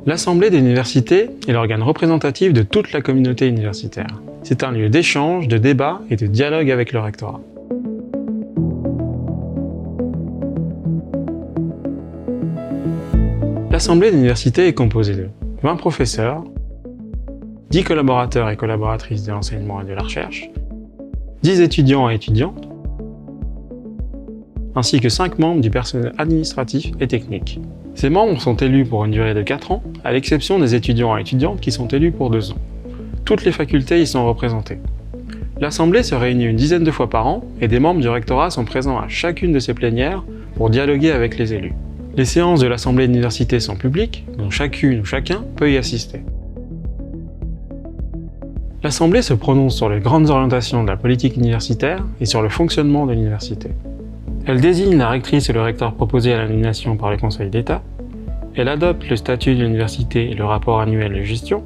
L'Assemblée des universités est l'organe représentatif de toute la communauté universitaire. C'est un lieu d'échange, de débat et de dialogue avec le rectorat. L'Assemblée des universités est composée de 20 professeurs, 10 collaborateurs et collaboratrices de l'enseignement et de la recherche, 10 étudiants et étudiantes, ainsi que 5 membres du personnel administratif et technique. Ces membres sont élus pour une durée de 4 ans, à l'exception des étudiants et étudiantes qui sont élus pour 2 ans. Toutes les facultés y sont représentées. L'Assemblée se réunit une dizaine de fois par an et des membres du rectorat sont présents à chacune de ces plénières pour dialoguer avec les élus. Les séances de l'Assemblée de l'université sont publiques, donc chacune ou chacun peut y assister. L'Assemblée se prononce sur les grandes orientations de la politique universitaire et sur le fonctionnement de l'université. Elle désigne la rectrice et le recteur proposés à la nomination par le Conseil d'État. Elle adopte le statut de l'université et le rapport annuel de gestion.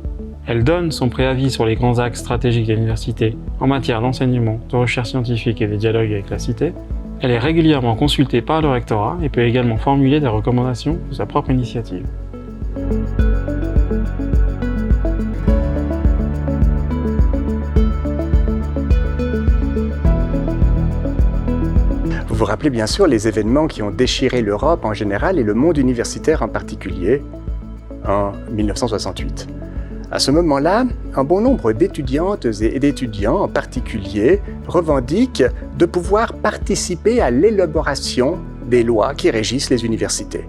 Elle donne son préavis sur les grands axes stratégiques de l'université en matière d'enseignement, de recherche scientifique et de dialogue avec la cité. Elle est régulièrement consultée par le rectorat et peut également formuler des recommandations de sa propre initiative. Vous vous rappelez bien sûr les événements qui ont déchiré l'Europe en général et le monde universitaire en particulier en 1968. À ce moment-là, un bon nombre d'étudiantes et d'étudiants en particulier revendiquent de pouvoir participer à l'élaboration des lois qui régissent les universités.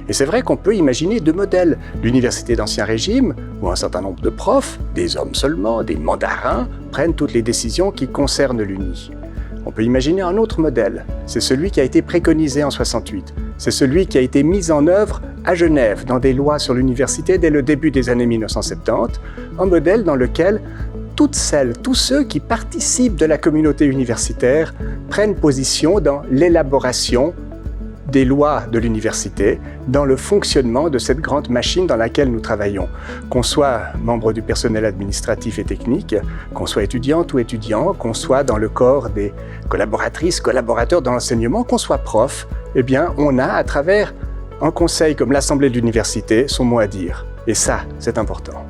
Et c'est vrai qu'on peut imaginer 2 modèles. L'université d'Ancien Régime, où un certain nombre de profs, des hommes seulement, des mandarins, prennent toutes les décisions qui concernent l'Uni. On peut imaginer un autre modèle, c'est celui qui a été préconisé en 68. C'est celui qui a été mis en œuvre à Genève dans des lois sur l'université dès le début des années 1970, un modèle dans lequel toutes celles, tous ceux qui participent de la communauté universitaire prennent position dans l'élaboration des lois de l'université, dans le fonctionnement de cette grande machine dans laquelle nous travaillons. Qu'on soit membre du personnel administratif et technique, qu'on soit étudiante ou étudiant, qu'on soit dans le corps des collaboratrices, collaborateurs dans l'enseignement, qu'on soit prof, eh bien, on a, à travers un conseil comme l'Assemblée de l'université, son mot à dire. Et ça, c'est important.